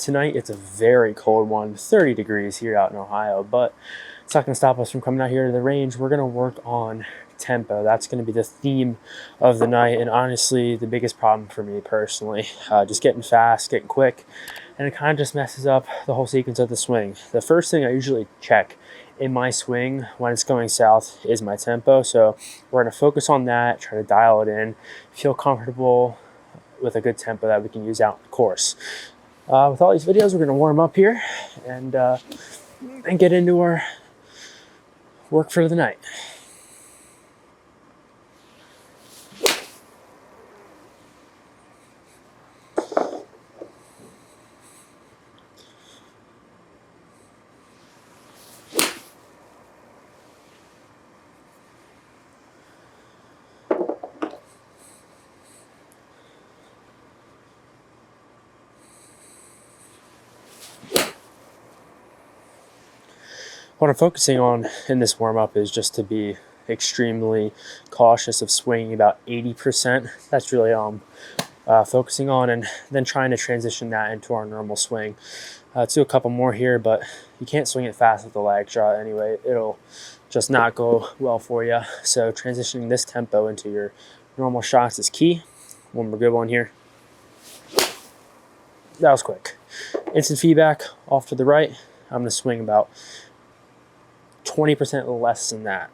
Tonight it's a very cold one, 30 degrees here out in Ohio, but it's not going to stop us from coming out here to the range. We're going to work on tempo. That's going to be the theme of the night, and honestly the biggest problem for me personally, just getting fast, getting quick, and it kind of just messes up the whole sequence of the swing. The first thing I usually check in my swing when it's going south is my tempo, so we're going to focus on that, try to dial it in, feel comfortable with a good tempo that we can use out in the course. With all these videos, we're going to warm up here and get into our work for the night. What I'm focusing on in this warm-up is just to be extremely cautious of swinging about 80%. That's really all I'm focusing on, and then trying to transition that into our normal swing. Let's do a couple more here, but you can't swing it fast with the lag shot anyway. It'll just not go well for you. So transitioning this tempo into your normal shots is key. One more good one here. That was quick. Instant feedback off to the right. I'm going to swing about 20% less than that.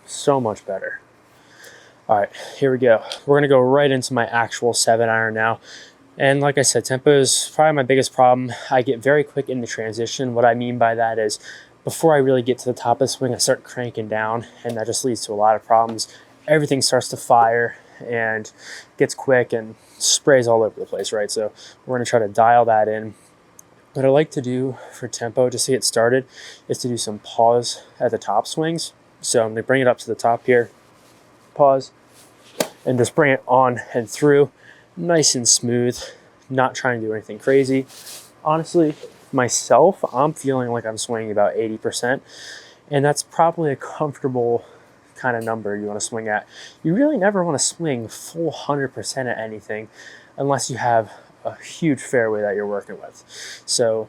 So much better. All right, here we go. We're gonna go right into my actual 7-iron now. And like I said, tempo is probably my biggest problem. I get very quick into transition. What I mean by that is before I really get to the top of the swing, I start cranking down, and that just leads to a lot of problems. Everything starts to fire and gets quick and sprays all over the place, right? So we're gonna try to dial that in. What I like to do for tempo, just to get started, is to do some pause at the top swings. So I'm going to bring it up to the top here, pause, and just bring it on and through, nice and smooth, not trying to do anything crazy. Honestly, myself, I'm feeling like I'm swinging about 80%, and that's probably a comfortable kind of number you want to swing at. You really never want to swing full 100% at anything unless you have a huge fairway that you're working with. So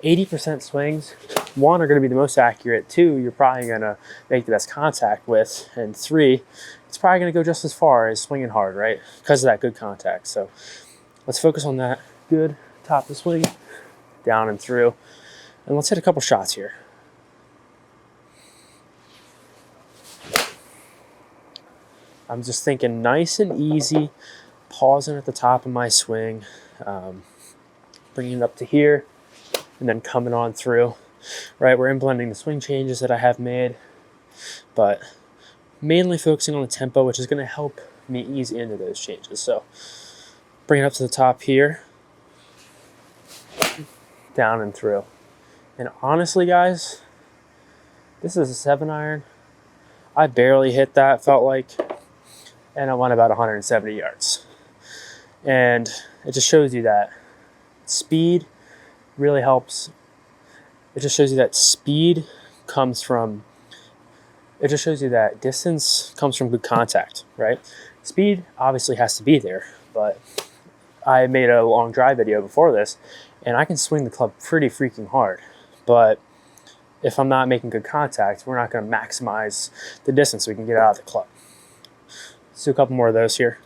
80% swings, one, are going to be the most accurate. Two, you're probably going to make the best contact with. And three, it's probably going to go just as far as swinging hard, right? Because of that good contact. So let's focus on that good top of the swing, down and through. And let's hit a couple shots here. I'm just thinking nice and easy, pausing at the top of my swing, bringing it up to here, and then coming on through. Right, we're implementing the swing changes that I have made, but mainly focusing on the tempo, which is going to help me ease into those changes. So bring it up to the top here, down and through. And honestly, guys, this is a 7-iron. I barely hit that, felt like, and I went about 170 yards. And it just shows you that speed really helps. It just shows you that speed comes from, it just shows you that distance comes from good contact, right? Speed obviously has to be there, but I made a long drive video before this, and I can swing the club pretty freaking hard. But if I'm not making good contact, we're not going to maximize the distance we can get out of the club. Let's do a couple more of those here.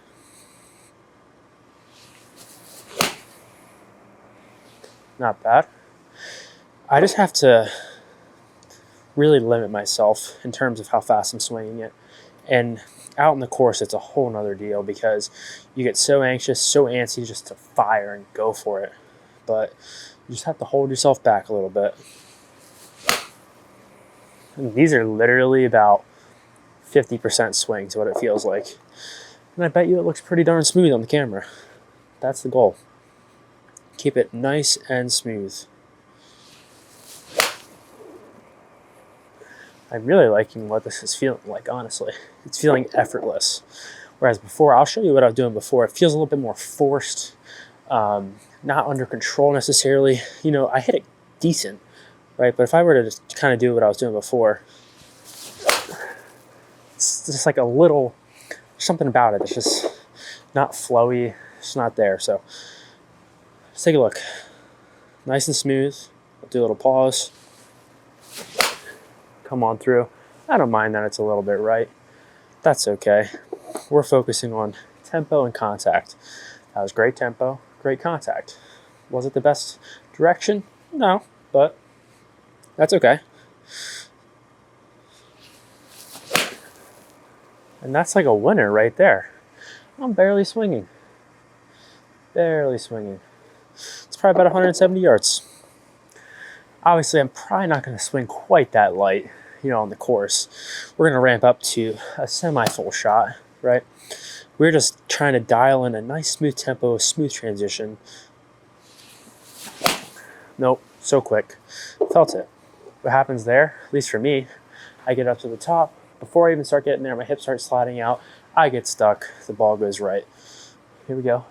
Not bad. I just have to really limit myself in terms of how fast I'm swinging it. And out in the course, it's a whole nother deal because you get so anxious, so antsy just to fire and go for it. But you just have to hold yourself back a little bit. And these are literally about 50% swings, what it feels like. And I bet you it looks pretty darn smooth on the camera. That's the goal. Keep it nice and smooth. I'm really liking what this is feeling like, honestly. It's feeling effortless. Whereas before, I'll show you what I was doing before. It feels a little bit more forced, not under control necessarily. You know, I hit it decent, right? But if I were to just kind of do what I was doing before, it's just like a little, something about it. It's just not flowy. It's not there. So let's take a look. Nice and smooth. I'll do a little pause. Come on through. I don't mind that it's a little bit right. That's okay. We're focusing on tempo and contact. That was great tempo, great contact. Was it the best direction? No, but that's okay. And that's like a winner right there. I'm barely swinging. Barely swinging. It's probably about 170 yards. Obviously, I'm probably not going to swing quite that light, on the course. We're going to ramp up to a semi-full shot, right? We're just trying to dial in a nice smooth tempo, smooth transition. Nope, so quick. Felt it. What happens there, at least for me, I get up to the top. Before I even start getting there, my hips start sliding out. I get stuck. The ball goes right. Here we go.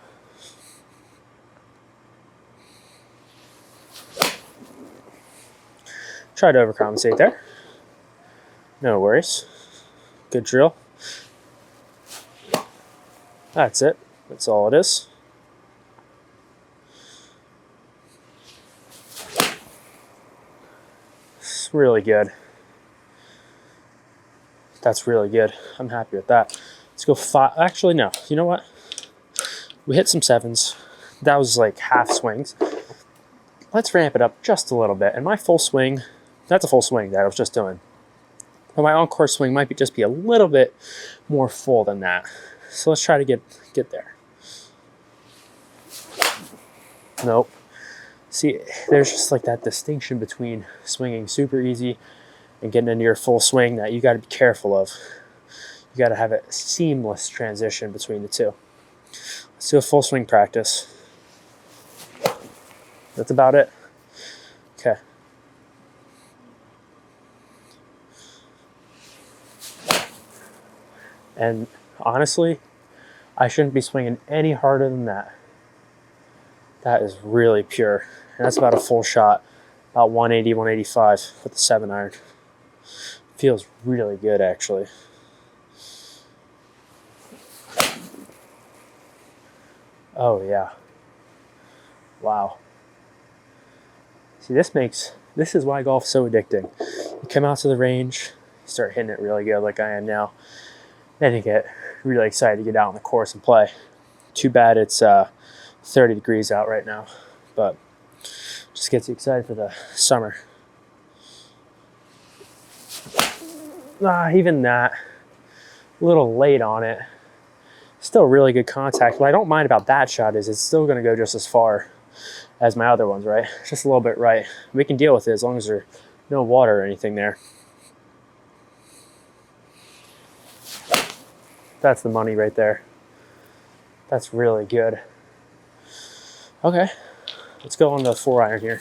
Try to overcompensate there. No worries. Good drill. That's it. That's all it is. It's really good. That's really good. I'm happy with that. Let's go 5. Actually, no. You know what? We hit some 7s. That was like half swings. Let's ramp it up just a little bit. And my full swing, that's a full swing that I was just doing. But my on-course swing might just be a little bit more full than that. So let's try to get there. Nope. See, there's just like that distinction between swinging super easy and getting into your full swing that you got to be careful of. You got to have a seamless transition between the two. Let's do a full swing practice. That's about it. Okay. And honestly, I shouldn't be swinging any harder than that. That is really pure. And that's about a full shot, about 180, 185 with the 7-iron. Feels really good, actually. Oh, yeah. Wow. See, this is why golf's so addicting. You come out to the range, you start hitting it really good like I am now. Then you get really excited to get out on the course and play. Too bad it's 30 degrees out right now, but just gets you excited for the summer. Even that, a little late on it. Still really good contact. What I don't mind about that shot is it's still going to go just as far as my other ones, right? Just a little bit right. We can deal with it as long as there's no water or anything there. That's the money right there. That's really good. Okay, let's go on the 4-iron here.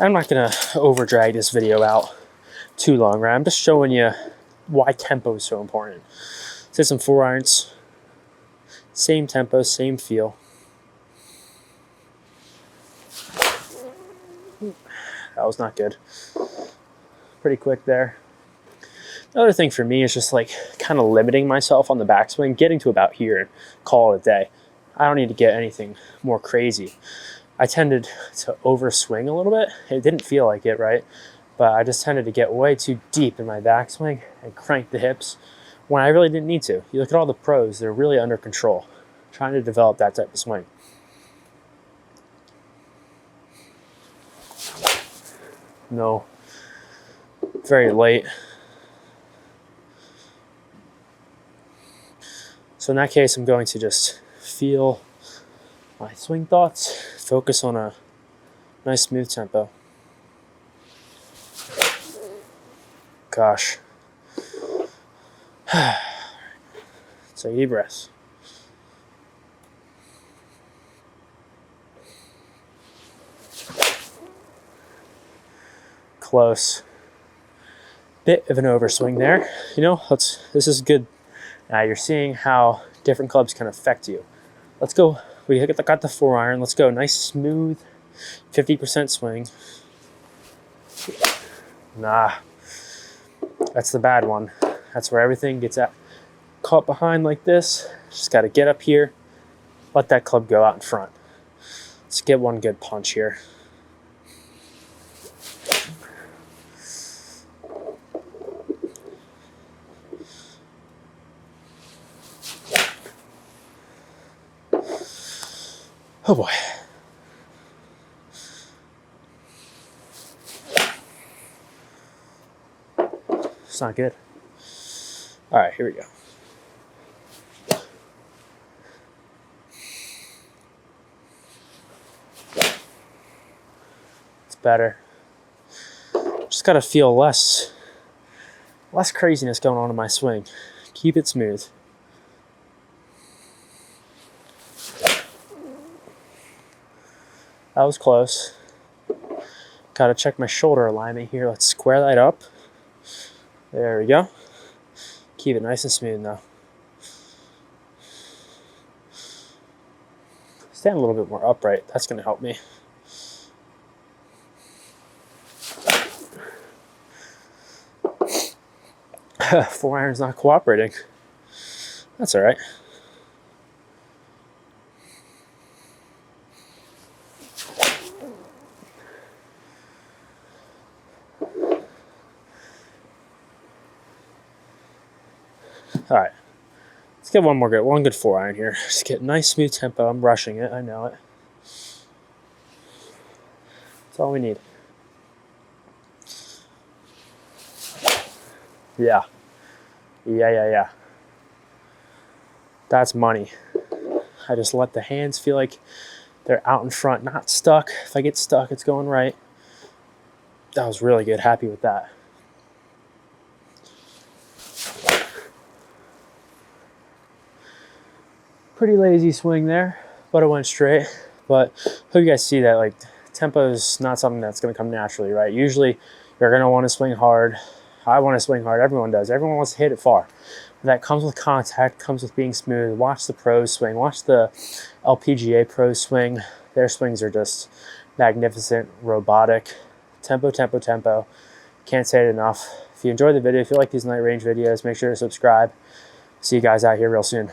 I'm not gonna over drag this video out too long, right? I'm just showing you why tempo is so important. Let's hit some 4-irons. Same tempo, same feel. That was not good. Pretty quick there. The other thing for me is just like kind of limiting myself on the backswing, getting to about here and call it a day. I don't need to get anything more crazy. I tended to overswing a little bit. It didn't feel like it, right? But I just tended to get way too deep in my backswing and crank the hips when I really didn't need to. You look at all the pros, they're really under control, trying to develop that type of swing. No, very late. So in that case, I'm going to just feel my swing thoughts, focus on a nice smooth tempo. Gosh. Take a deep breath. Close. Bit of an overswing there. This is good. Now you're seeing how different clubs can affect you. Let's go. We got the 4-iron. Let's go. Nice, smooth, 50% swing. Nah, that's the bad one. That's where everything gets caught behind like this. Just got to get up here, let that club go out in front. Let's get one good punch here. Oh boy. It's not good. All right, here we go. It's better. Just gotta feel less craziness going on in my swing. Keep it smooth. That was close. Gotta check my shoulder alignment here. Let's square that up. There we go. Keep it nice and smooth now. Stand a little bit more upright. That's gonna help me. Four iron's not cooperating. That's all right. All right, let's get one good 4 iron here. Just get nice smooth tempo. I'm rushing it, I know it. That's all we need. Yeah. That's money. I just let the hands feel like they're out in front, not stuck. If I get stuck, it's going right. That was really good. Happy with that. Pretty lazy swing there, but it went straight. But hope you guys see that, like, tempo is not something that's going to come naturally, right? Usually you're going to want to swing hard. I want to swing hard. Everyone does. Everyone wants to hit it far. That comes with contact, comes with being smooth. Watch the pros swing. Watch the LPGA pros swing. Their swings are just magnificent, robotic. Tempo, tempo, tempo. Can't say it enough. If you enjoyed the video, if you like these night range videos, make sure to subscribe. See you guys out here real soon.